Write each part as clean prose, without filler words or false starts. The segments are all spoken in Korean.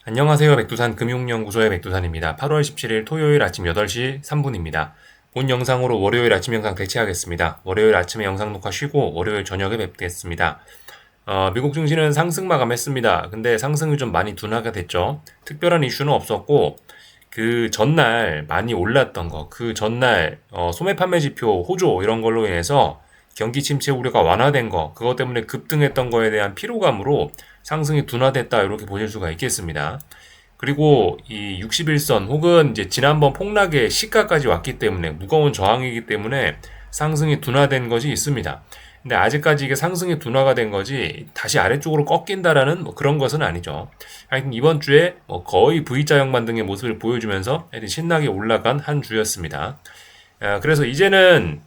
안녕하세요. 백두산 금융연구소의 백두산입니다. 8월 17일 토요일 아침 8시 3분입니다. 본 영상으로 월요일 아침 영상 대체하겠습니다. 월요일 아침에 영상 녹화 쉬고 월요일 저녁에 뵙겠습니다. 미국 증시는 상승 마감했습니다. 근데 상승이 좀 많이 둔화가 됐죠. 특별한 이슈는 없었고 그 전날 많이 올랐던 거, 그 전날 소매 판매 지표 호조 이런 걸로 인해서 경기 침체 우려가 완화된 거, 그것 때문에 급등했던 거에 대한 피로감으로 상승이 둔화됐다 이렇게 보실 수가 있겠습니다. 그리고 이 61선 혹은 이제 지난번 폭락의 시가까지 왔기 때문에 무거운 저항이기 때문에 상승이 둔화된 것이 있습니다. 근데 아직까지 이게 상승이 둔화가 된 거지 다시 아래쪽으로 꺾인다라는 뭐 그런 것은 아니죠. 하여튼 이번 주에 뭐 거의 V자형 반등의 모습을 보여주면서 하여튼 신나게 올라간 한 주였습니다. 그래서 이제는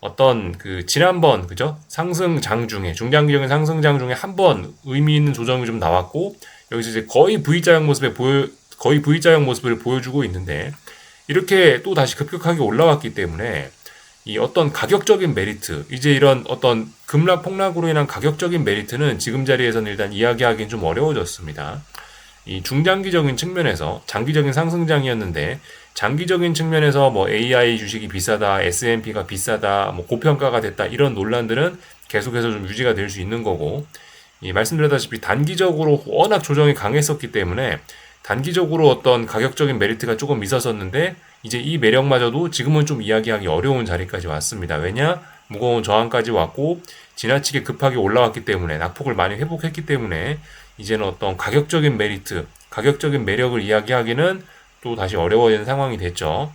어떤 그 지난번 그죠? 상승장 중에 중장기적인 상승장 중에 한 번 의미 있는 조정이 좀 나왔고 여기서 이제 거의 V자형 모습을 보여주고 있는데 이렇게 또 다시 급격하게 올라왔기 때문에 이 어떤 가격적인 메리트, 이제 이런 어떤 급락 폭락으로 인한 가격적인 메리트는 지금 자리에서는 일단 이야기하기는 좀 어려워졌습니다. 이 중장기적인 측면에서 장기적인 상승장이었는데 장기적인 측면에서 뭐 AI 주식이 비싸다, S&P가 비싸다, 뭐 고평가가 됐다 이런 논란들은 계속해서 좀 유지가 될 수 있는 거고 말씀드렸다시피 단기적으로 워낙 조정이 강했었기 때문에 단기적으로 어떤 가격적인 메리트가 조금 있었었는데 이제 이 매력마저도 지금은 좀 이야기하기 어려운 자리까지 왔습니다. 왜냐? 무거운 저항까지 왔고 지나치게 급하게 올라왔기 때문에 낙폭을 많이 회복했기 때문에 이제는 어떤 가격적인 메리트, 가격적인 매력을 이야기하기는 또 다시 어려워지는 상황이 됐죠.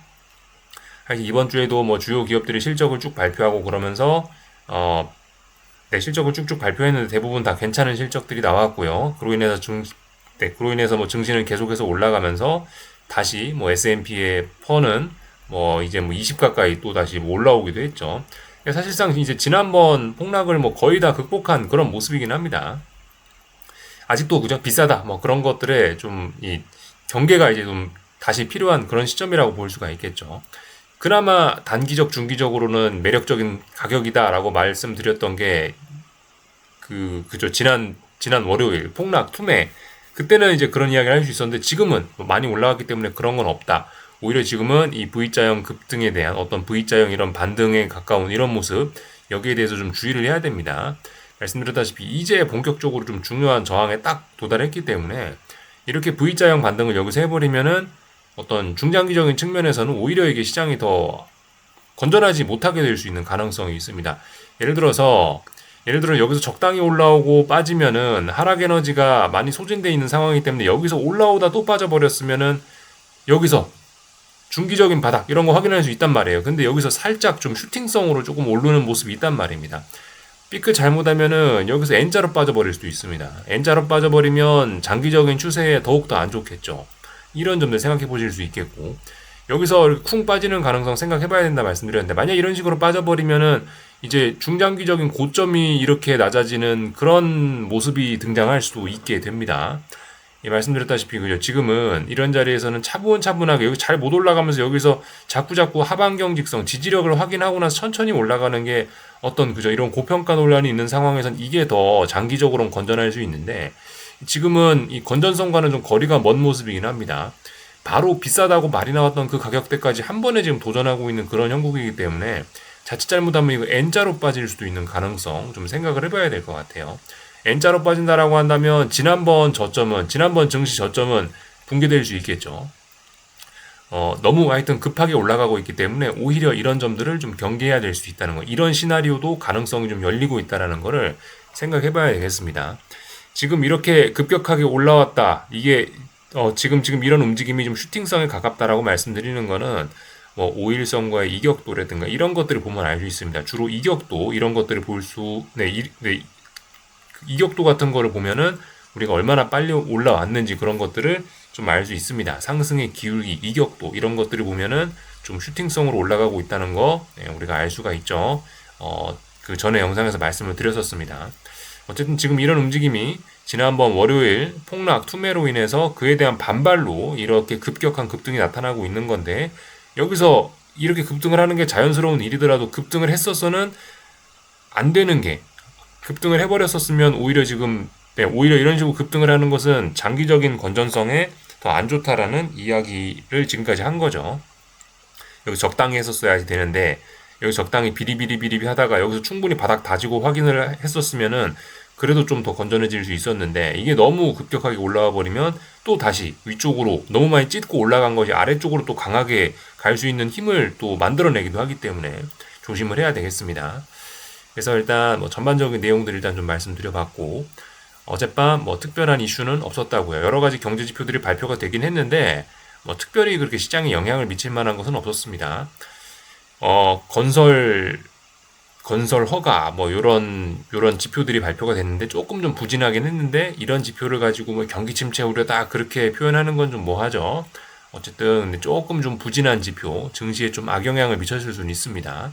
사실 이번 주에도 뭐 주요 기업들이 실적을 쭉 발표하고 그러면서 실적을 쭉쭉 발표했는데 대부분 다 괜찮은 실적들이 나왔고요. 그로 인해서 뭐 증시는 계속해서 올라가면서 다시 뭐 S&P의 퍼는 뭐 이제 뭐 20 가까이 또 다시 뭐 올라오기도 했죠. 사실상 이제 지난번 폭락을 뭐 거의 다 극복한 그런 모습이긴 합니다. 아직도 그죠? 비싸다. 뭐 그런 것들에 좀 이 경계가 이제 좀 다시 필요한 그런 시점이라고 볼 수가 있겠죠. 그나마 단기적, 중기적으로는 매력적인 가격이다라고 말씀드렸던 게 그죠. 지난 월요일 폭락 투매 그때는 이제 그런 이야기를 할 수 있었는데 지금은 많이 올라갔기 때문에 그런 건 없다. 오히려 지금은 이 V자형 급등에 대한 어떤 V자형 이런 반등에 가까운 이런 모습 여기에 대해서 좀 주의를 해야 됩니다. 말씀드렸다시피 이제 본격적으로 좀 중요한 저항에 딱 도달했기 때문에 이렇게 V자형 반등을 여기서 해버리면은 어떤 중장기적인 측면에서는 오히려 이게 시장이 더 건전하지 못하게 될 수 있는 가능성이 있습니다. 예를 들어 여기서 적당히 올라오고 빠지면은 하락 에너지가 많이 소진되어 있는 상황이기 때문에 여기서 올라오다 또 빠져버렸으면은 여기서 중기적인 바닥 이런 거 확인할 수 있단 말이에요. 근데 여기서 살짝 좀 슈팅성으로 조금 오르는 모습이 있단 말입니다. 삐끗 잘못하면은 여기서 N자로 빠져버릴 수도 있습니다. N자로 빠져버리면 장기적인 추세에 더욱더 안 좋겠죠. 이런 점들 생각해 보실 수 있겠고 여기서 이렇게 쿵 빠지는 가능성 생각해 봐야 된다 말씀드렸는데 만약 이런 식으로 빠져버리면은 이제 중장기적인 고점이 이렇게 낮아지는 그런 모습이 등장할 수도 있게 됩니다. 말씀드렸다시피 그죠. 지금은 이런 자리에서는 차분차분하게 여기 잘 못 올라가면서 여기서 자꾸자꾸 하반경 직성 지지력을 확인하고 나서 천천히 올라가는 게 어떤 그죠. 이런 고평가 논란이 있는 상황에선 이게 더 장기적으로는 건전할 수 있는데 지금은 이 건전성과는 좀 거리가 먼 모습이긴 합니다. 바로 비싸다고 말이 나왔던 그 가격대까지 한 번에 지금 도전하고 있는 그런 형국이기 때문에 자칫 잘못하면 이거 N자로 빠질 수도 있는 가능성 좀 생각을 해봐야 될 것 같아요. N자로 빠진다라고 한다면 지난번 증시 저점은 붕괴될 수 있겠죠. 너무 하여튼 급하게 올라가고 있기 때문에 오히려 이런 점들을 좀 경계해야 될 수 있다는 거. 이런 시나리오도 가능성이 좀 열리고 있다는 거를 생각해 봐야 되겠습니다. 지금 이렇게 급격하게 올라왔다. 이게 지금 이런 움직임이 좀 슈팅성에 가깝다라고 말씀드리는 거는 뭐 오일선과의 이격도라든가 이런 것들을 보면 알 수 있습니다. 주로 이격도 이런 것들을 이격도 같은 거를 보면은 우리가 얼마나 빨리 올라왔는지 그런 것들을 좀 알 수 있습니다. 상승의 기울기, 이격도 이런 것들을 보면은 좀 슈팅성으로 올라가고 있다는 거 우리가 알 수가 있죠. 그 전에 영상에서 말씀을 드렸었습니다. 어쨌든 지금 이런 움직임이 지난번 월요일 폭락 투매로 인해서 그에 대한 반발로 이렇게 급격한 급등이 나타나고 있는 건데 여기서 이렇게 급등을 하는 게 자연스러운 일이더라도 급등을 했었어는 안 되는 게 급등을 해버렸었으면 오히려 지금 네, 오히려 이런 식으로 급등을 하는 것은 장기적인 건전성에 더 안 좋다라는 이야기를 지금까지 한 거죠. 여기 적당히 했었어야지 되는데 여기 적당히 비리비리비리 하다가 여기서 충분히 바닥 다지고 확인을 했었으면은 그래도 좀 더 건전해질 수 있었는데 이게 너무 급격하게 올라와 버리면 또 다시 위쪽으로 너무 많이 찢고 올라간 것이 아래쪽으로 또 강하게 갈 수 있는 힘을 또 만들어내기도 하기 때문에 조심을 해야 되겠습니다. 그래서 일단 뭐 전반적인 내용들 일단 좀 말씀드려봤고 어젯밤 뭐 특별한 이슈는 없었다고요. 여러 가지 경제 지표들이 발표가 되긴 했는데 뭐 특별히 그렇게 시장에 영향을 미칠 만한 것은 없었습니다. 건설 허가 뭐 요런 지표들이 발표가 됐는데 조금 좀 부진하긴 했는데 이런 지표를 가지고 뭐 경기 침체 우려다 그렇게 표현하는 건 좀 뭐하죠. 어쨌든 조금 좀 부진한 지표, 증시에 좀 악영향을 미쳤을 수는 있습니다.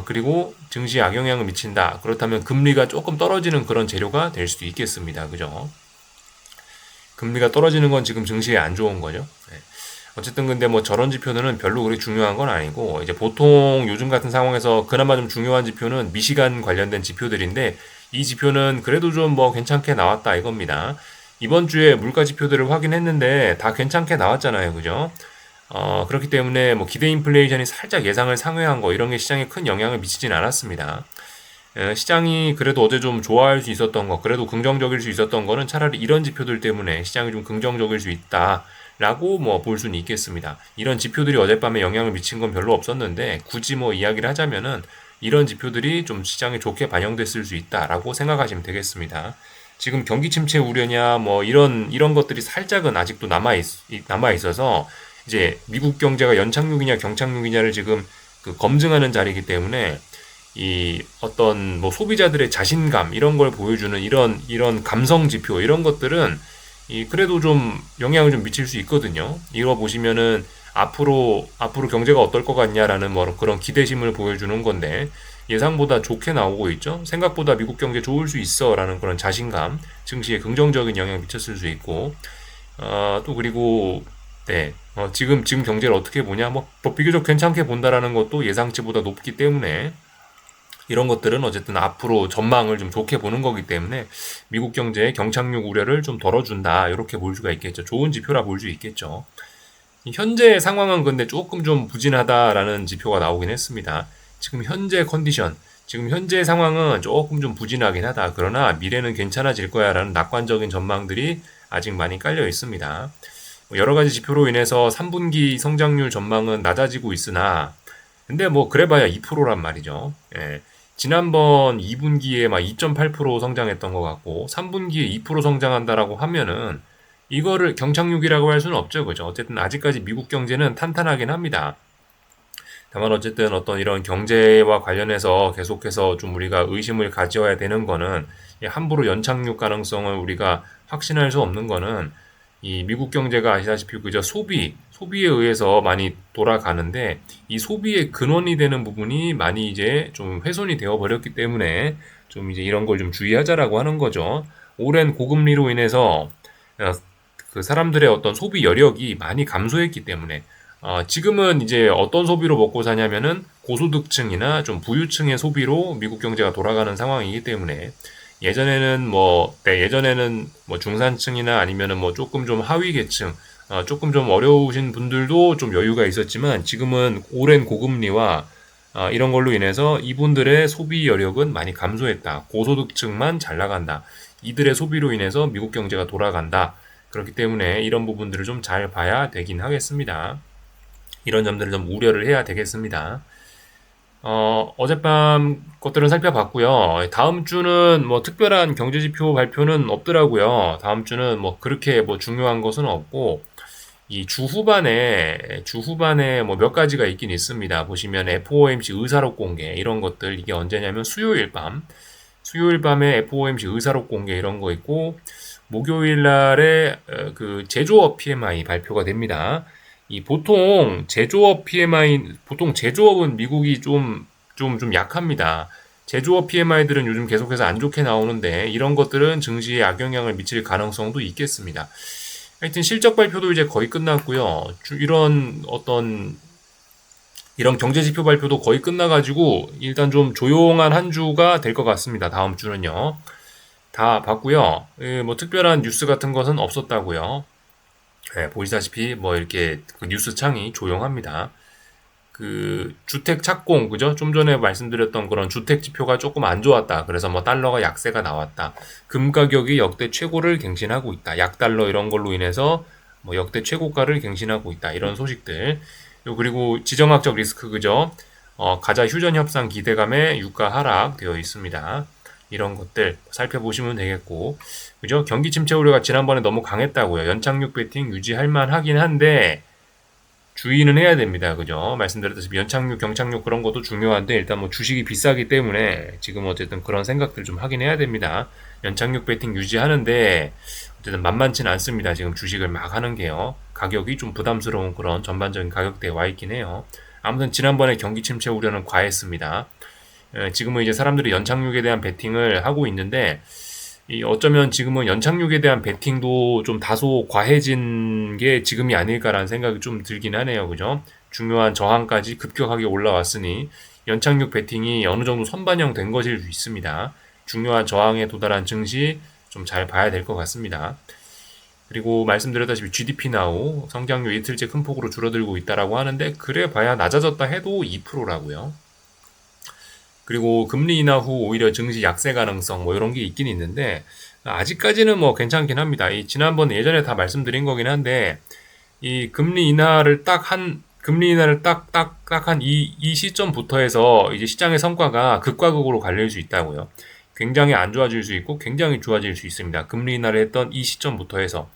그리고 증시에 악영향을 미친다. 그렇다면 금리가 조금 떨어지는 그런 재료가 될 수도 있겠습니다. 그죠? 금리가 떨어지는 건 지금 증시에 안 좋은 거죠. 네. 어쨌든 근데 뭐 저런 지표는 별로 그렇게 중요한 건 아니고 이제 보통 요즘 같은 상황에서 그나마 좀 중요한 지표는 미시간 관련된 지표들인데 이 지표는 그래도 좀 뭐 괜찮게 나왔다 이겁니다. 이번 주에 물가 지표들을 확인했는데 다 괜찮게 나왔잖아요. 그죠? 그렇기 때문에 뭐 기대 인플레이션이 살짝 예상을 상회한 거 이런 게 시장에 큰 영향을 미치진 않았습니다. 시장이 그래도 어제 좀 좋아할 수 있었던 거, 그래도 긍정적일 수 있었던 거는 차라리 이런 지표들 때문에 시장이 좀 긍정적일 수 있다라고 뭐 볼 수는 있겠습니다. 이런 지표들이 어젯밤에 영향을 미친 건 별로 없었는데 굳이 뭐 이야기를 하자면은 이런 지표들이 좀 시장에 좋게 반영됐을 수 있다라고 생각하시면 되겠습니다. 지금 경기 침체 우려냐 뭐 이런 것들이 살짝은 아직도 남아 있어서 이제 미국 경제가 연착륙이냐 경착륙이냐를 지금 그 검증하는 자리이기 때문에 이 어떤 뭐 소비자들의 자신감 이런 걸 보여주는 이런 감성 지표 이런 것들은 이 그래도 좀 영향을 좀 미칠 수 있거든요. 이거 보시면은 앞으로 경제가 어떨 것 같냐라는 뭐 그런 기대심을 보여주는 건데 예상보다 좋게 나오고 있죠. 생각보다 미국 경제 좋을 수 있어라는 그런 자신감, 증시에 긍정적인 영향을 미쳤을 수 있고 또 그리고 네. 지금 경제를 어떻게 보냐? 뭐 비교적 괜찮게 본다라는 것도 예상치보다 높기 때문에 이런 것들은 어쨌든 앞으로 전망을 좀 좋게 보는 거기 때문에 미국 경제의 경착륙 우려를 좀 덜어준다. 이렇게 볼 수가 있겠죠. 좋은 지표라 볼 수 있겠죠. 현재 상황은 근데 조금 좀 부진하다라는 지표가 나오긴 했습니다. 지금 현재 컨디션, 지금 현재 상황은 조금 좀 부진하긴 하다. 그러나 미래는 괜찮아질 거야라는 낙관적인 전망들이 아직 많이 깔려 있습니다. 여러 가지 지표로 인해서 3분기 성장률 전망은 낮아지고 있으나 근데 뭐 그래봐야 2%란 말이죠. 예. 지난번 2분기에 막 2.8% 성장했던 것 같고 3분기에 2% 성장한다라고 하면은 이거를 경착륙이라고 할 수는 없죠. 그죠? 어쨌든 아직까지 미국 경제는 탄탄하긴 합니다. 다만 어쨌든 어떤 이런 경제와 관련해서 계속해서 좀 우리가 의심을 가져야 되는 거는 함부로 연착륙 가능성을 우리가 확신할 수 없는 거는 이 미국 경제가 아시다시피 그저 소비에 의해서 많이 돌아가는데 이 소비의 근원이 되는 부분이 많이 이제 좀 훼손이 되어 버렸기 때문에 좀 이제 이런 걸 좀 주의하자라고 하는 거죠. 오랜 고금리로 인해서 그 사람들의 어떤 소비 여력이 많이 감소했기 때문에 지금은 이제 어떤 소비로 먹고 사냐면은 고소득층이나 좀 부유층의 소비로 미국 경제가 돌아가는 상황이기 때문에 예전에는 뭐 중산층이나 아니면은 뭐 조금 좀 하위 계층, 조금 좀 어려우신 분들도 좀 여유가 있었지만 지금은 오랜 고금리와 이런 걸로 인해서 이분들의 소비 여력은 많이 감소했다. 고소득층만 잘 나간다. 이들의 소비로 인해서 미국 경제가 돌아간다. 그렇기 때문에 이런 부분들을 좀 잘 봐야 되긴 하겠습니다. 이런 점들을 좀 우려를 해야 되겠습니다. 어젯밤 것들은 살펴봤고요. 다음 주는 뭐 특별한 경제지표 발표는 없더라고요. 다음 주는 뭐 그렇게 뭐 중요한 것은 없고, 이 주 후반에 뭐 몇 가지가 있긴 있습니다. 보시면 FOMC 의사록 공개 이런 것들 이게 언제냐면 수요일 밤에 FOMC 의사록 공개 이런 거 있고, 목요일 날에 그 제조업 PMI 발표가 됩니다. 이 보통 제조업은 미국이 좀 약합니다. 제조업 PMI들은 요즘 계속해서 안 좋게 나오는데 이런 것들은 증시에 악영향을 미칠 가능성도 있겠습니다. 하여튼 실적 발표도 이제 거의 끝났고요. 이런 경제 지표 발표도 거의 끝나가지고 일단 좀 조용한 한 주가 될 것 같습니다. 다음 주는요. 다 봤고요. 뭐 특별한 뉴스 같은 것은 없었다고요. 보시다시피 뭐 이렇게 그 뉴스 창이 조용합니다. 그 주택 착공, 그죠? 좀 전에 말씀드렸던 그런 주택 지표가 조금 안 좋았다. 그래서 뭐 달러가 약세가 나왔다. 금 가격이 역대 최고를 갱신하고 있다. 약달러 이런 걸로 인해서 뭐 역대 최고가를 갱신하고 있다. 이런 소식들. 그리고 지정학적 리스크, 그죠? 가자 휴전 협상 기대감에 유가 하락 되어 있습니다. 이런 것들 살펴보시면 되겠고, 그죠? 경기 침체 우려가 지난번에 너무 강했다고요. 연착륙 베팅 유지할 만하긴 한데 주의는 해야 됩니다. 그죠? 말씀드렸다시피 연착륙, 경착륙 그런 것도 중요한데 일단 뭐 주식이 비싸기 때문에 지금 어쨌든 그런 생각들 좀 하긴 해야 됩니다. 연착륙 베팅 유지하는데 어쨌든 만만치는 않습니다. 지금 주식을 막 하는 게요. 가격이 좀 부담스러운 그런 전반적인 가격대에 와 있긴 해요. 아무튼 지난번에 경기 침체 우려는 과했습니다. 지금은 이제 사람들이 연착륙에 대한 베팅을 하고 있는데 어쩌면 지금은 연착륙에 대한 베팅도 좀 다소 과해진 게 지금이 아닐까라는 생각이 좀 들긴 하네요. 그죠? 중요한 저항까지 급격하게 올라왔으니 연착륙 베팅이 어느 정도 선반영된 것일 수 있습니다. 중요한 저항에 도달한 증시 좀 잘 봐야 될 것 같습니다. 그리고 말씀드렸다시피 GDP 나우 성장률 이틀째 큰 폭으로 줄어들고 있다라고 하는데 그래 봐야 낮아졌다 해도 2%라고요. 그리고 금리 인하 후 오히려 증시 약세 가능성 뭐 이런 게 있긴 있는데 아직까지는 뭐 괜찮긴 합니다. 이 지난번 예전에 다 말씀드린 거긴 한데 이 금리 인하를 한 이 시점부터 해서 이제 시장의 성과가 극과 극으로 갈릴 수 있다고요. 굉장히 안 좋아질 수 있고 굉장히 좋아질 수 있습니다. 금리 인하를 했던 이 시점부터 해서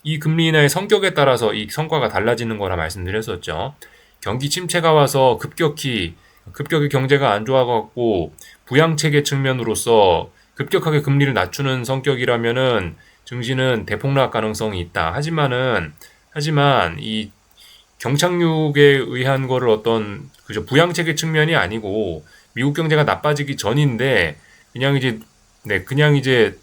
이 금리 인하의 성격에 따라서 이 성과가 달라지는 거라 말씀드렸었죠. 경기 침체가 와서 급격히 경제가 안 좋아갖고 부양체계 측면으로서 급격하게 금리를 낮추는 성격이라면은 증시는 대폭락 가능성이 있다. 하지만 이 경착륙에 의한 거를 어떤 그저 부양체계 측면이 아니고 미국 경제가 나빠지기 전인데 그냥 이제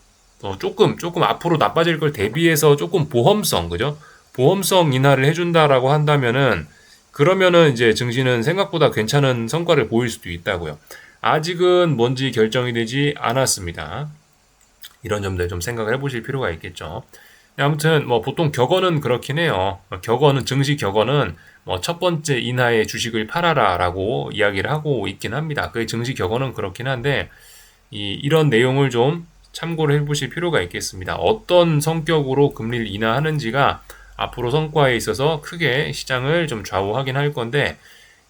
조금 앞으로 나빠질 걸 대비해서 조금 보험성, 그죠? 보험성 인하를 해준다라고 한다면은 그러면은 이제 증시는 생각보다 괜찮은 성과를 보일 수도 있다고요. 아직은 뭔지 결정이 되지 않았습니다. 이런 점들 좀 생각을 해보실 필요가 있겠죠. 아무튼 뭐 보통 격언은 그렇긴 해요. 증시 격언은 뭐 첫 번째 인하의 주식을 팔아라라고 이야기를 하고 있긴 합니다. 그 증시 격언은 그렇긴 한데 이런 내용을 좀 참고를 해보실 필요가 있겠습니다. 어떤 성격으로 금리를 인하하는지가 앞으로 성과에 있어서 크게 시장을 좀 좌우하긴 할 건데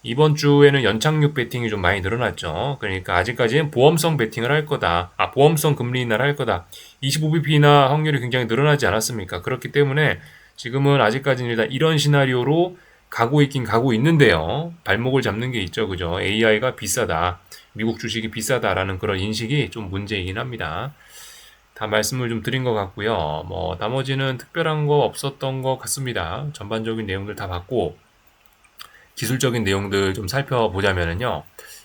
이번 주에는 연착륙 베팅이 좀 많이 늘어났죠. 그러니까 아직까지는 보험성 베팅을 할 거다. 보험성 금리 인하를 할 거다. 25bp 인하 확률이 굉장히 늘어나지 않았습니까? 그렇기 때문에 지금은 아직까지는 일단 이런 시나리오로 가고 있긴 가고 있는데요. 발목을 잡는 게 있죠. 그죠? AI가 비싸다. 미국 주식이 비싸다라는 그런 인식이 좀 문제이긴 합니다. 다 말씀을 좀 드린 것 같고요. 뭐 나머지는 특별한 거 없었던 것 같습니다. 전반적인 내용들 다 봤고 기술적인 내용들 좀 살펴보자면요.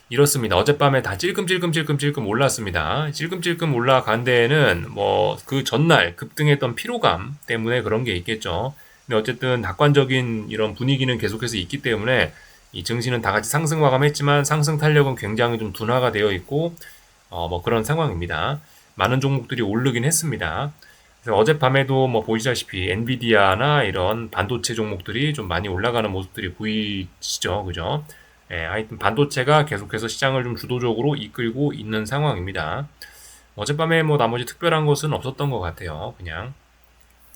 이렇습니다. 어젯밤에 다 찔끔찔끔 올랐습니다. 찔끔찔끔 올라간 데에는 뭐 그 전날 급등했던 피로감 때문에 그런 게 있겠죠. 근데 어쨌든 낙관적인 이런 분위기는 계속해서 있기 때문에 이 증시는 다 같이 상승 마감했지만 상승 탄력은 굉장히 좀 둔화가 되어 있고 뭐 그런 상황입니다. 많은 종목들이 오르긴 했습니다. 그래서 어젯밤에도 뭐 보시다시피 엔비디아나 이런 반도체 종목들이 좀 많이 올라가는 모습들이 보이시죠, 그죠? 하여튼 반도체가 계속해서 시장을 좀 주도적으로 이끌고 있는 상황입니다. 어젯밤에 뭐 나머지 특별한 것은 없었던 것 같아요. 그냥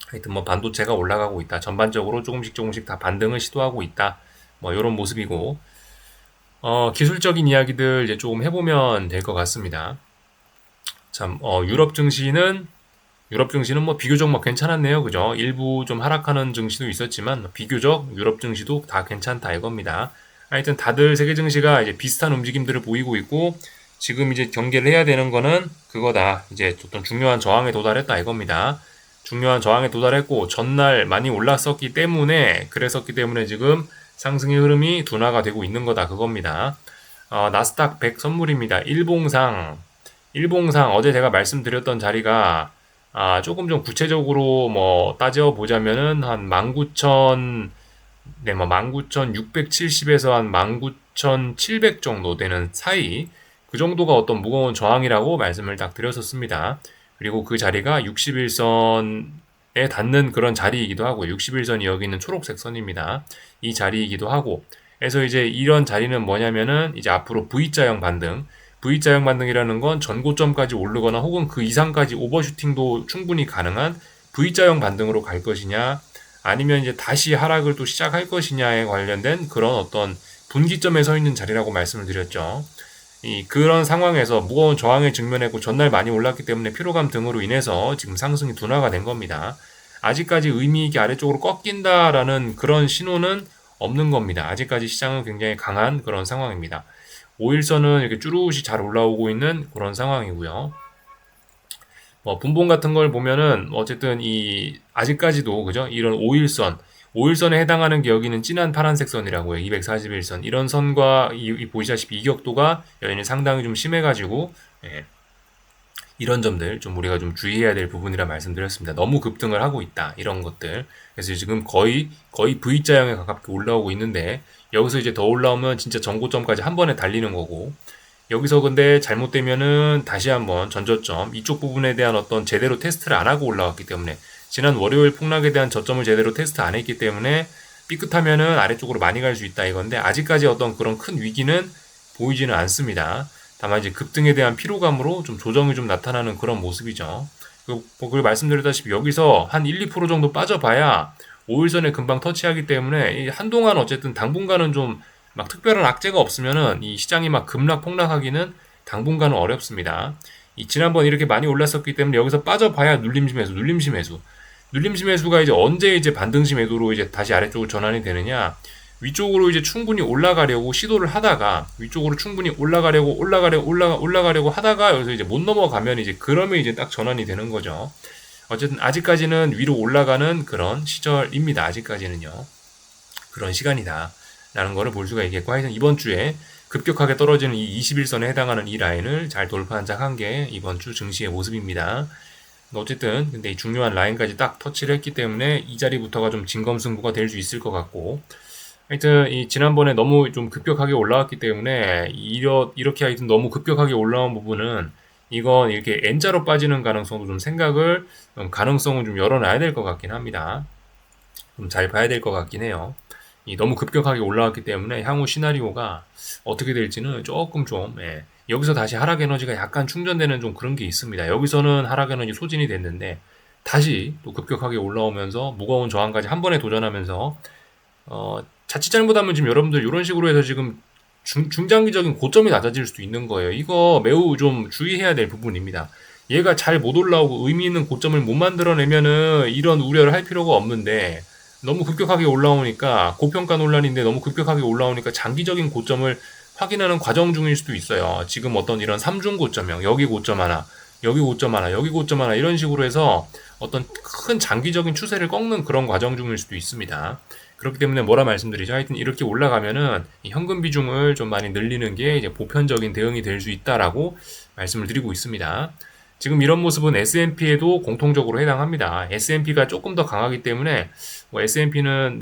하여튼 뭐 반도체가 올라가고 있다. 전반적으로 조금씩 다 반등을 시도하고 있다. 뭐 이런 모습이고 기술적인 이야기들 이제 조금 해보면 될 것 같습니다. 참, 유럽 증시는 뭐 비교적 뭐 괜찮았네요. 그죠? 일부 좀 하락하는 증시도 있었지만 비교적 유럽 증시도 다 괜찮다 이겁니다. 하여튼 다들 세계 증시가 이제 비슷한 움직임들을 보이고 있고 지금 이제 경계를 해야 되는 거는 그거다. 이제 어떤 중요한 저항에 도달했다 이겁니다. 중요한 저항에 도달했고 전날 많이 올랐었기 때문에 지금 상승의 흐름이 둔화가 되고 있는 거다 그겁니다. 나스닥 100 선물입니다. 일봉상 어제 제가 말씀드렸던 자리가 조금 좀 구체적으로 뭐 따져보자면은 한 19,000, 네, 뭐 19,670에서 한 19,700 정도 되는 사이 그 정도가 어떤 무거운 저항이라고 말씀을 딱 드렸었습니다. 그리고 그 자리가 60일선에 닿는 그런 자리이기도 하고요. 60일선이 여기 있는 초록색 선입니다. 이 자리이기도 하고, 그래서 이제 이런 자리는 뭐냐면은 이제 앞으로 V자형 반등, V자형 반등이라는 건 전고점까지 오르거나 혹은 그 이상까지 오버슈팅도 충분히 가능한 V자형 반등으로 갈 것이냐, 아니면 이제 다시 하락을 또 시작할 것이냐에 관련된 그런 어떤 분기점에 서 있는 자리라고 말씀을 드렸죠. 그런 상황에서 무거운 저항에 직면했고 전날 많이 올랐기 때문에 피로감 등으로 인해서 지금 상승이 둔화가 된 겁니다. 아직까지 의미 있게 아래쪽으로 꺾인다라는 그런 신호는 없는 겁니다. 아직까지 시장은 굉장히 강한 그런 상황입니다. 5일선은 이렇게 쭈루시 잘 올라오고 있는 그런 상황이고요. 분봉 같은 걸 보면은 어쨌든 아직까지도 그죠? 이런 5일선에 해당하는 게 여기는 진한 파란색 선이라고요. 241선. 이런 선과 보시다시피 이격도가 여기는 상당히 좀 심해가지고, 예, 이런 점들 좀 우리가 좀 주의해야 될 부분이라 말씀드렸습니다. 너무 급등을 하고 있다. 이런 것들. 그래서 지금 거의 V자형에 가깝게 올라오고 있는데, 여기서 이제 더 올라오면 진짜 전고점까지 한 번에 달리는 거고, 여기서 근데 잘못되면은 다시 한번 전저점 이쪽 부분에 대한 어떤 제대로 테스트를 안 하고 올라왔기 때문에, 지난 월요일 폭락에 대한 저점을 제대로 테스트 안 했기 때문에 삐끗하면은 아래쪽으로 많이 갈 수 있다 이건데, 아직까지 어떤 그런 큰 위기는 보이지는 않습니다. 다만 이제 급등에 대한 피로감으로 좀 조정이 좀 나타나는 그런 모습이죠. 그걸 말씀드렸다시피 여기서 한 1, 2% 정도 빠져봐야 5일선에 금방 터치하기 때문에 한동안 어쨌든 당분간은 좀 막 특별한 악재가 없으면은 이 시장이 막 급락 폭락하기는 당분간은 어렵습니다. 지난번 이렇게 많이 올랐었기 때문에 여기서 빠져봐야 눌림심 매수가 이제 언제 이제 반등시 매도로 이제 다시 아래쪽으로 전환이 되느냐, 위쪽으로 이제 충분히 올라가려고 시도를 하다가 위쪽으로 충분히 올라가려고 하다가 여기서 이제 못 넘어가면 이제 그러면 이제 딱 전환이 되는 거죠. 어쨌든 아직까지는 위로 올라가는 그런 시절입니다. 아직까지는요. 그런 시간이다. 라는 거를 볼 수가 있겠고, 하여튼 이번 주에 급격하게 떨어지는 이 21선에 해당하는 이 라인을 잘 돌파한작한 게 이번 주 증시의 모습입니다. 어쨌든 근데 이 중요한 라인까지 딱 터치를 했기 때문에 이 자리부터가 좀 진검승부가 될 수 있을 것 같고, 하여튼 지난번에 너무 좀 급격하게 올라왔기 때문에 이렇게 하여튼 너무 급격하게 올라온 부분은 이건 이렇게 N자로 빠지는 가능성도 가능성을 좀 열어놔야 될 것 같긴 합니다. 좀 잘 봐야 될 것 같긴 해요. 너무 급격하게 올라왔기 때문에 향후 시나리오가 어떻게 될지는 조금 좀, 여기서 다시 하락 에너지가 약간 충전되는 좀 그런 게 있습니다. 여기서는 하락 에너지 소진이 됐는데 다시 또 급격하게 올라오면서 무거운 저항까지 한 번에 도전하면서 자칫 잘못하면 지금 여러분들 이런 식으로 해서 지금 중장기적인 고점이 낮아질 수도 있는 거예요. 이거 매우 좀 주의해야 될 부분입니다. 얘가 잘 못 올라오고 의미 있는 고점을 못 만들어내면은 이런 우려를 할 필요가 없는데, 너무 급격하게 올라오니까 고평가 논란인데 너무 급격하게 올라오니까 장기적인 고점을 확인하는 과정 중일 수도 있어요. 지금 어떤 이런 3중 고점형, 여기 고점 하나, 여기 고점 하나, 여기 고점 하나 이런 식으로 해서 어떤 큰 장기적인 추세를 꺾는 그런 과정 중일 수도 있습니다. 그렇기 때문에 뭐라 말씀드리죠? 하여튼 이렇게 올라가면은 이 현금 비중을 좀 많이 늘리는 게 이제 보편적인 대응이 될 수 있다라고 말씀을 드리고 있습니다. 지금 이런 모습은 S&P에도 공통적으로 해당합니다. S&P가 조금 더 강하기 때문에 S&P는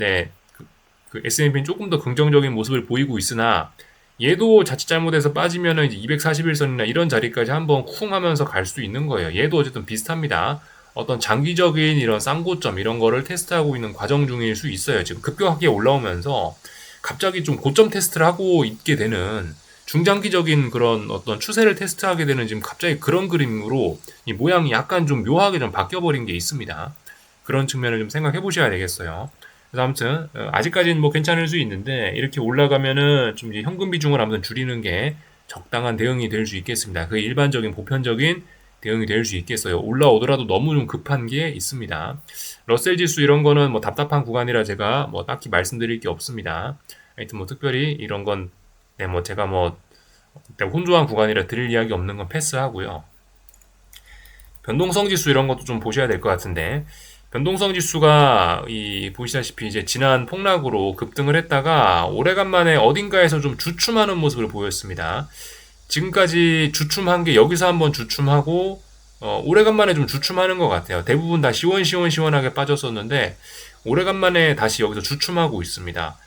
S&P는 조금 더 긍정적인 모습을 보이고 있으나, 얘도 자칫 잘못해서 빠지면은 이제 241선이나 이런 자리까지 한번 쿵 하면서 갈 수 있는 거예요. 얘도 어쨌든 비슷합니다. 어떤 장기적인 이런 쌍고점 이런 거를 테스트하고 있는 과정 중일 수 있어요. 지금 급격하게 올라오면서 갑자기 좀 고점 테스트를 하고 있게 되는, 중장기적인 그런 어떤 추세를 테스트하게 되는 지금 갑자기 그런 그림으로 이 모양이 약간 좀 묘하게 좀 바뀌어버린 게 있습니다. 그런 측면을 좀 생각해 보셔야 되겠어요. 그래서 아무튼 아직까지는 뭐 괜찮을 수 있는데, 이렇게 올라가면은 좀 이제 현금 비중을 아무튼 줄이는 게 적당한 대응이 될 수 있겠습니다. 그게 일반적인 보편적인 대응이 될 수 있겠어요. 올라오더라도 너무 좀 급한 게 있습니다. 러셀 지수 이런 거는 뭐 답답한 구간이라 제가 뭐 딱히 말씀드릴 게 없습니다. 하여튼 뭐 특별히 이런 건 제가 혼조한 구간이라 드릴 이야기 없는 건 패스하고요. 변동성 지수 이런 것도 좀 보셔야 될 것 같은데, 변동성 지수가 보시다시피 이제 지난 폭락으로 급등을 했다가 오래간만에 어딘가에서 좀 주춤하는 모습을 보였습니다. 지금까지 주춤한 게 여기서 한번 주춤하고 오래간만에 좀 주춤하는 것 같아요. 대부분 다 시원하게 빠졌었는데 오래간만에 다시 여기서 주춤하고 있습니다.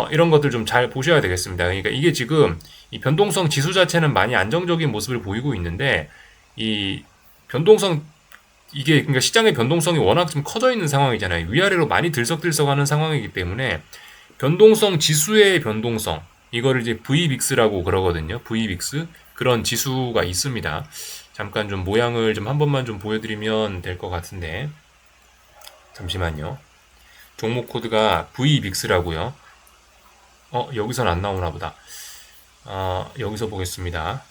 이런 것들 좀 잘 보셔야 되겠습니다. 그러니까 이게 지금 이 변동성 지수 자체는 많이 안정적인 모습을 보이고 있는데, 이 변동성 이게 그러니까 시장의 변동성이 워낙 좀 커져 있는 상황이잖아요. 위아래로 많이 들썩들썩하는 상황이기 때문에 변동성 지수의 변동성 이거를 이제 VVIX라고 그러거든요. VVIX 그런 지수가 있습니다. 잠깐 좀 모양을 좀 한 번만 좀 보여드리면 될 것 같은데 잠시만요. 종목 코드가 VVIX라고요. 여기선 안 나오나 보다. 여기서 보겠습니다.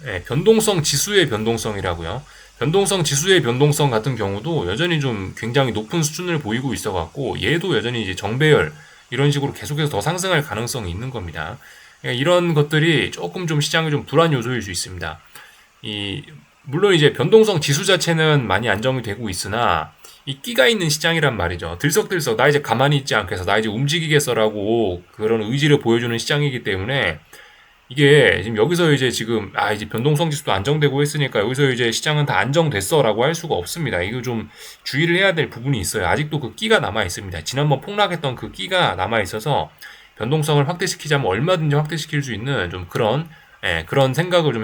네, 변동성 지수의 변동성이라고요. 변동성 지수의 변동성 같은 경우도 여전히 좀 굉장히 높은 수준을 보이고 있어 갖고 얘도 여전히 이제 정배열 이런 식으로 계속해서 더 상승할 가능성이 있는 겁니다. 그러니까 이런 것들이 조금 좀 시장의 좀 불안 요소일 수 있습니다. 물론 이제 변동성 지수 자체는 많이 안정이 되고 있으나 이 끼가 있는 시장이란 말이죠. 들썩들썩 나 이제 가만히 있지 않겠어, 나 이제 움직이겠어라고 그런 의지를 보여주는 시장이기 때문에 이게 지금 여기서 이제 지금 이제 변동성 지수도 안정되고 했으니까 여기서 이제 시장은 다 안정됐어라고 할 수가 없습니다. 이거 좀 주의를 해야 될 부분이 있어요. 아직도 그 끼가 남아 있습니다. 지난번 폭락했던 그 끼가 남아 있어서 변동성을 확대시키자면 얼마든지 확대시킬 수 있는 좀 그런 생각을 좀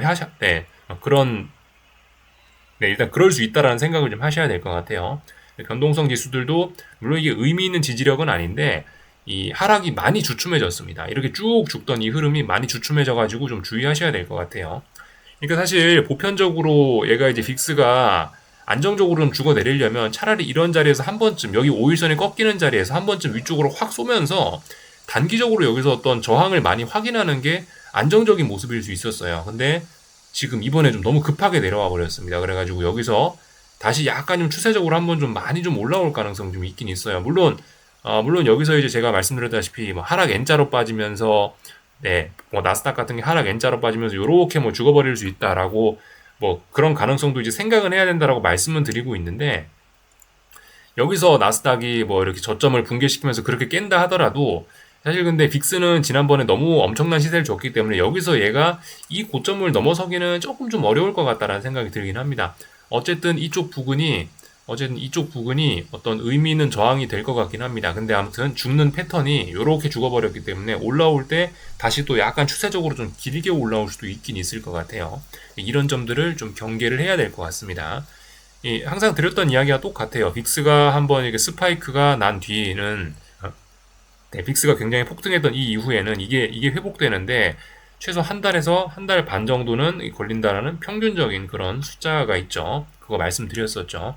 일단 그럴 수 있다라는 생각을 좀 하셔야 될 것 같아요. 변동성 지수들도 물론 이게 의미 있는 지지력은 아닌데 이 하락이 많이 주춤해졌습니다. 이렇게 쭉 죽던 이 흐름이 많이 주춤해져가지고 좀 주의하셔야 될 것 같아요. 그러니까 사실 보편적으로 얘가 이제 빅스가 안정적으로 좀 죽어 내리려면 차라리 이런 자리에서 한 번쯤 여기 5일선이 꺾이는 자리에서 한 번쯤 위쪽으로 확 쏘면서 단기적으로 여기서 어떤 저항을 많이 확인하는 게 안정적인 모습일 수 있었어요. 근데 지금 이번에 좀 너무 급하게 내려와 버렸습니다. 그래가지고 여기서 다시 약간 좀 추세적으로 한번 좀 많이 좀 올라올 가능성 좀 있긴 있어요. 물론 여기서 이제 제가 말씀드렸다시피 뭐 하락 N자로 빠지면서 뭐 나스닥 같은 게 하락 N자로 빠지면서 요렇게 뭐 죽어버릴 수 있다라고 뭐 그런 가능성도 이제 생각은 해야 된다라고 말씀은 드리고 있는데 여기서 나스닥이 뭐 이렇게 저점을 붕괴시키면서 그렇게 깬다 하더라도 사실 근데 빅스는 지난번에 너무 엄청난 시세를 줬기 때문에 여기서 얘가 이 고점을 넘어서기는 조금 좀 어려울 것 같다라는 생각이 들긴 합니다. 어쨌든 이쪽 부근이 어떤 의미 있는 저항이 될 것 같긴 합니다. 근데 아무튼 죽는 패턴이 이렇게 죽어버렸기 때문에 올라올 때 다시 또 약간 추세적으로 좀 길게 올라올 수도 있긴 있을 것 같아요. 이런 점들을 좀 경계를 해야 될 것 같습니다. 항상 드렸던 이야기와 똑같아요. 빅스가 한번 이렇게 스파이크가 난 뒤에는 빅스가 굉장히 폭등했던 이 이후에는 이게 회복되는데 최소 한 달에서 한 달 반 정도는 걸린다라는 평균적인 그런 숫자가 있죠. 그거 말씀드렸었죠.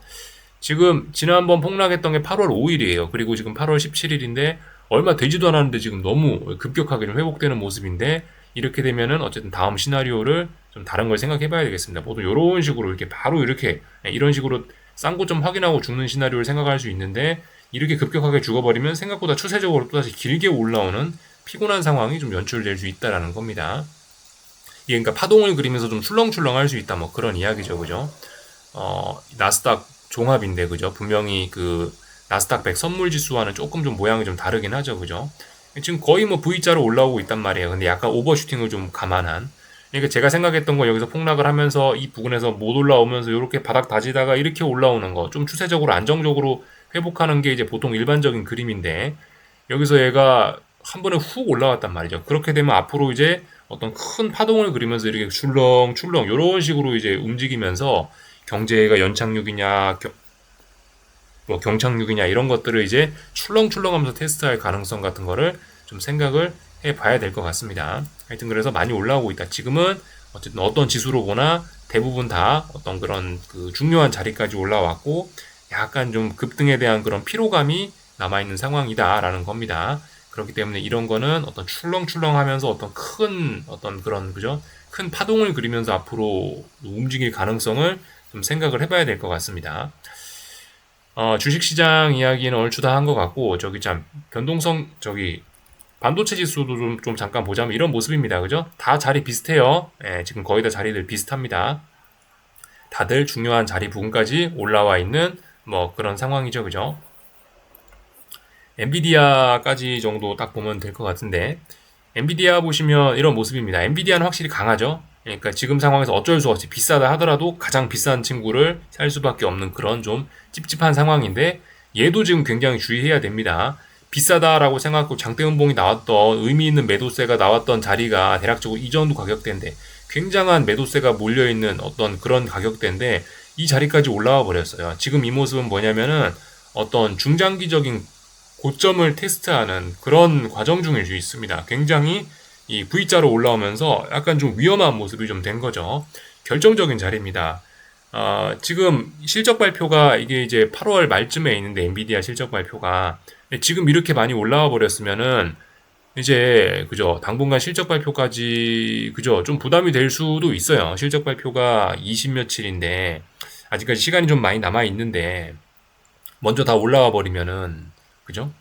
지난번 폭락했던 게 8월 5일이에요. 그리고 지금 8월 17일인데 얼마 되지도 않았는데 지금 너무 급격하게 좀 회복되는 모습인데 이렇게 되면은 어쨌든 다음 시나리오를 좀 다른 걸 생각해 봐야 되겠습니다. 보통 이런 식으로 이렇게 바로 이런 식으로 싼 고점 확인하고 죽는 시나리오를 생각할 수 있는데 이렇게 급격하게 죽어버리면 생각보다 추세적으로 또다시 길게 올라오는 피곤한 상황이 좀 연출될 수 있다라는 겁니다. 이게 그러니까 파동을 그리면서 좀 출렁출렁 할 수 있다 뭐 그런 이야기죠. 그죠? 나스닥 종합인데 그죠? 분명히 그 나스닥 100 선물 지수와는 조금 좀 모양이 좀 다르긴 하죠. 그죠? 지금 거의 뭐 V자로 올라오고 있단 말이에요. 근데 약간 오버슈팅을 좀 감안한. 그러니까 제가 생각했던 거 여기서 폭락을 하면서 이 부근에서 못 올라오면서 이렇게 바닥 다지다가 이렇게 올라오는 거 좀 추세적으로 안정적으로 회복하는 게 이제 보통 일반적인 그림인데 여기서 얘가 한 번에 훅 올라왔단 말이죠. 그렇게 되면 앞으로 이제 어떤 큰 파동을 그리면서 이렇게 출렁출렁 이런 식으로 이제 움직이면서 경제가 연착륙이냐 뭐 경착륙이냐 이런 것들을 이제 출렁출렁하면서 테스트할 가능성 같은 거를 좀 생각을 해봐야 될 것 같습니다. 하여튼 그래서 많이 올라오고 있다. 지금은 어쨌든 어떤 지수로 보나 대부분 다 어떤 그런 그 중요한 자리까지 올라왔고 약간 좀 급등에 대한 그런 피로감이 남아있는 상황이다라는 겁니다. 그렇기 때문에 이런 거는 어떤 출렁출렁하면서 큰 파동을 그리면서 앞으로 움직일 가능성을 좀 생각을 해봐야 될 것 같습니다. 주식시장 이야기는 얼추 다 한 것 같고 반도체 지수도 좀 잠깐 보자면 이런 모습입니다. 그죠? 다 자리 비슷해요. 지금 거의 다 자리들 비슷합니다. 다들 중요한 자리 부분까지 올라와 있는 뭐 그런 상황이죠. 그죠? 엔비디아까지 정도 딱 보면 될 것 같은데 엔비디아 보시면 이런 모습입니다. 엔비디아는 확실히 강하죠. 그러니까 지금 상황에서 어쩔 수 없이 비싸다 하더라도 가장 비싼 친구를 살 수밖에 없는 그런 좀 찝찝한 상황인데 얘도 지금 굉장히 주의해야 됩니다. 비싸다라고 생각하고 장대음봉이 나왔던 의미 있는 매도세가 나왔던 자리가 대략적으로 이 정도 가격대인데 굉장한 매도세가 몰려있는 어떤 그런 가격대인데 이 자리까지 올라와 버렸어요. 지금 이 모습은 뭐냐면은 어떤 중장기적인 고점을 테스트하는 그런 과정 중일 수 있습니다. 굉장히 이 V자로 올라오면서 약간 좀 위험한 모습이 좀 된 거죠. 결정적인 자리입니다. 지금 실적 발표가 이게 이제 8월 말쯤에 있는데 엔비디아 실적 발표가 지금 이렇게 많이 올라와 버렸으면은 이제 그죠 당분간 실적 발표까지 그죠 좀 부담이 될 수도 있어요. 실적 발표가 20 며칠인데 아직까지 시간이 좀 많이 남아 있는데 먼저 다 올라와 버리면은 그죠?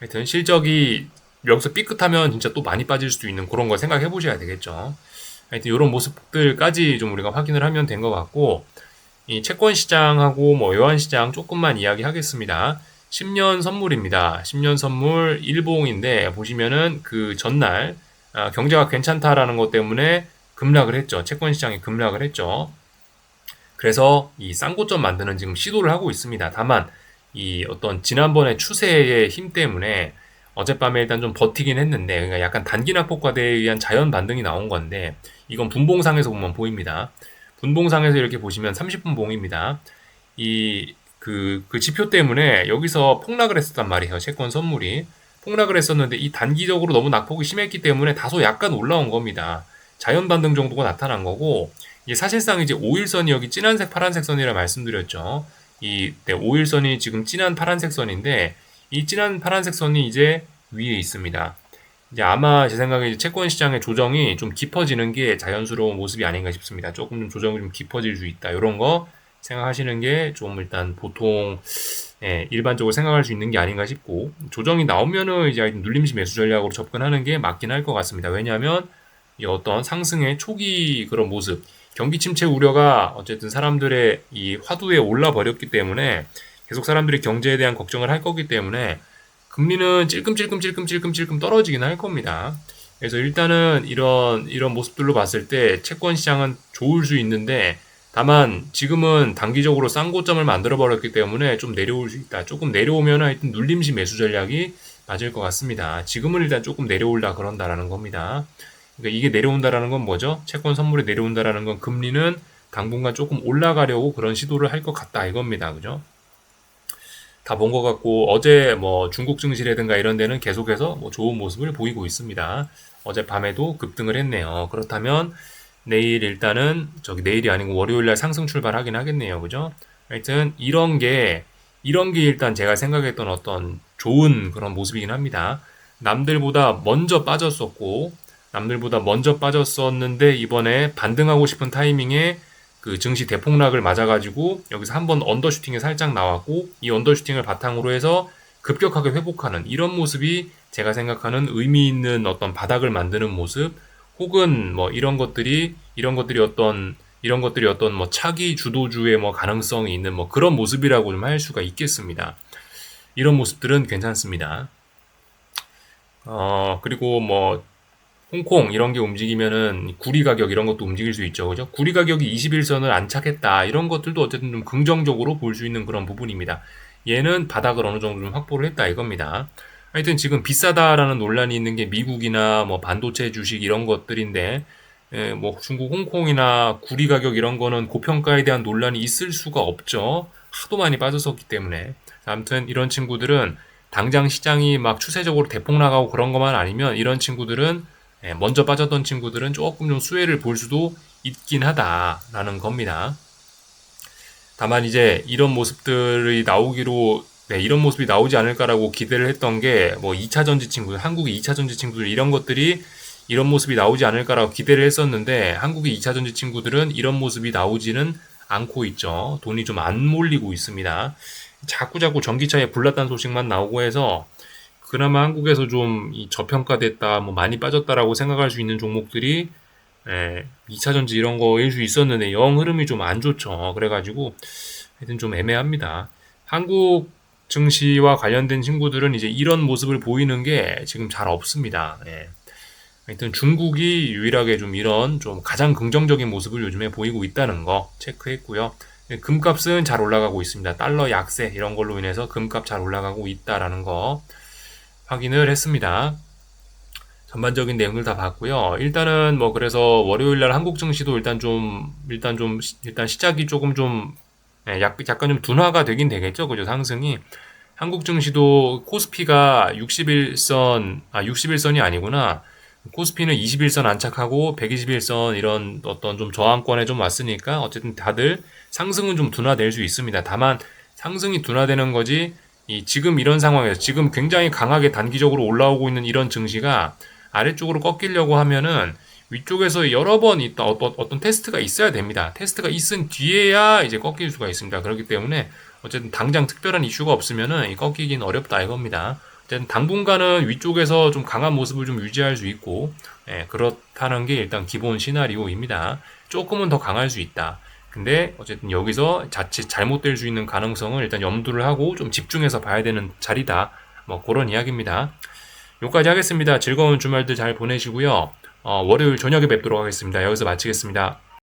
하여튼 실적이 여기서 삐끗하면 진짜 또 많이 빠질 수도 있는 그런 걸 생각해 보셔야 되겠죠. 하여튼 이런 모습들까지 좀 우리가 확인을 하면 된 것 같고 이 채권 시장하고 뭐 외환 시장 조금만 이야기하겠습니다. 10년 선물입니다. 10년 선물 일봉인데 보시면은 그 전날 경제가 괜찮다라는 것 때문에 급락을 했죠. 채권 시장이 급락을 했죠. 그래서 이 쌍고점 만드는 지금 시도를 하고 있습니다. 다만 이 어떤 지난번의 추세의 힘 때문에 어젯밤에 일단 좀 버티긴 했는데 그러니까 약간 단기 낙폭과대에 의한 자연 반등이 나온 건데 이건 분봉상에서 보면 보입니다. 분봉상에서 이렇게 보시면 30분 봉입니다. 그 지표 때문에 여기서 폭락을 했었단 말이에요. 채권 선물이. 폭락을 했었는데 이 단기적으로 너무 낙폭이 심했기 때문에 다소 약간 올라온 겁니다. 자연 반등 정도가 나타난 거고 이게 사실상 이제 5일선이 여기 진한색 파란색 선이라 말씀드렸죠. 이 5일선이 지금 진한 파란색 선인데 이 진한 파란색 선이 이제 위에 있습니다. 이제 아마 제 생각에 채권 시장의 조정이 좀 깊어지는 게 자연스러운 모습이 아닌가 싶습니다. 조금 좀 조정이 좀 깊어질 수 있다. 이런 거 생각하시는 게 좀 일단 보통 일반적으로 생각할 수 있는 게 아닌가 싶고 조정이 나오면은 이제 눌림시 매수 전략으로 접근하는 게 맞긴 할 것 같습니다. 왜냐하면 이 어떤 상승의 초기 그런 모습 경기 침체 우려가 어쨌든 사람들의 이 화두에 올라 버렸기 때문에 계속 사람들이 경제에 대한 걱정을 할 거기 때문에 금리는 찔끔찔끔 떨어지긴 할 겁니다. 그래서 일단은 이런 모습들로 봤을 때 채권 시장은 좋을 수 있는데 다만 지금은 단기적으로 쌍고점을 만들어 버렸기 때문에 좀 내려올 수 있다. 조금 내려오면 하여튼 눌림시 매수 전략이 맞을 것 같습니다. 지금은 일단 조금 내려올라 그런다라는 겁니다. 그러니까 이게 내려온다라는 건 뭐죠? 채권 선물이 내려온다라는 건 금리는 당분간 조금 올라가려고 그런 시도를 할 것 같다 이겁니다. 그죠? 다 본 것 같고 어제 뭐 중국 증시라든가 이런 데는 계속해서 뭐 좋은 모습을 보이고 있습니다. 어젯밤에도 급등을 했네요. 그렇다면 내일 일단은 내일이 아니고 월요일 날 상승 출발하긴 하겠네요. 그죠? 하여튼 이런 게 일단 제가 생각했던 어떤 좋은 그런 모습이긴 합니다. 남들보다 먼저 빠졌었는데 이번에 반등하고 싶은 타이밍에 그 증시 대폭락을 맞아가지고 여기서 한번 언더슈팅이 살짝 나왔고 이 언더슈팅을 바탕으로 해서 급격하게 회복하는 이런 모습이 제가 생각하는 의미 있는 어떤 바닥을 만드는 모습 혹은 뭐 이런 것들이 어떤 뭐 차기 주도주의 뭐 가능성이 있는 뭐 그런 모습이라고 좀 할 수가 있겠습니다. 이런 모습들은 괜찮습니다. 그리고 뭐 홍콩 이런 게 움직이면은 구리 가격 이런 것도 움직일 수 있죠. 그죠? 구리 가격이 21선을 안착했다. 이런 것들도 어쨌든 좀 긍정적으로 볼 수 있는 그런 부분입니다. 얘는 바닥을 어느 정도 좀 확보를 했다 이겁니다. 하여튼 지금 비싸다라는 논란이 있는 게 미국이나 뭐 반도체 주식 이런 것들인데 뭐 중국 홍콩이나 구리 가격 이런 거는 고평가에 대한 논란이 있을 수가 없죠. 하도 많이 빠졌었기 때문에. 아무튼 이런 친구들은 당장 시장이 막 추세적으로 대폭락하고 그런 것만 아니면 이런 친구들은 먼저 빠졌던 친구들은 조금 좀 수혜를 볼 수도 있긴 하다라는 겁니다. 다만 이제 이런 모습이 나오지 않을까라고 기대를 했던 게 뭐 2차 전지 친구들, 한국의 2차 전지 친구들 이런 것들이 이런 모습이 나오지 않을까라고 기대를 했었는데 한국의 2차 전지 친구들은 이런 모습이 나오지는 않고 있죠. 돈이 좀 안 몰리고 있습니다. 자꾸 전기차에 불났다는 소식만 나오고 해서 그나마 한국에서 좀 저평가됐다, 뭐 많이 빠졌다라고 생각할 수 있는 종목들이 2차 전지 이런 거일 수 있었는데 영 흐름이 좀 안 좋죠. 그래가지고 하여튼 좀 애매합니다. 한국 증시와 관련된 친구들은 이제 이런 모습을 보이는 게 지금 잘 없습니다. 하여튼 중국이 유일하게 좀 이런 좀 가장 긍정적인 모습을 요즘에 보이고 있다는 거 체크했고요. 금값은 잘 올라가고 있습니다. 달러 약세 이런 걸로 인해서 금값 잘 올라가고 있다라는 거 확인을 했습니다. 전반적인 내용들 다 봤고요. 일단은 뭐 그래서 월요일 날 한국 증시도 일단 시작이 조금 좀 약간 좀 둔화가 되긴 되겠죠. 그죠? 상승이. 한국 증시도 코스피가 60일선이 아니구나. 코스피는 21선 안착하고 121선 이런 어떤 좀 저항권에 좀 왔으니까 어쨌든 다들 상승은 좀 둔화될 수 있습니다. 다만 상승이 둔화되는 거지 지금 이런 상황에서 지금 굉장히 강하게 단기적으로 올라오고 있는 이런 증시가 아래쪽으로 꺾이려고 하면은 위쪽에서 여러 번 있다 어떤 테스트가 있어야 됩니다. 테스트가 있은 뒤에야 이제 꺾일 수가 있습니다. 그렇기 때문에 어쨌든 당장 특별한 이슈가 없으면은 꺾이긴 어렵다 이겁니다. 어쨌든 당분간은 위쪽에서 좀 강한 모습을 좀 유지할 수 있고, 그렇다는 게 일단 기본 시나리오입니다. 조금은 더 강할 수 있다. 근데 어쨌든 여기서 자칫 잘못될 수 있는 가능성을 일단 염두를 하고 좀 집중해서 봐야 되는 자리다. 뭐 그런 이야기입니다. 여기까지 하겠습니다. 즐거운 주말들 잘 보내시고요. 월요일 저녁에 뵙도록 하겠습니다. 여기서 마치겠습니다.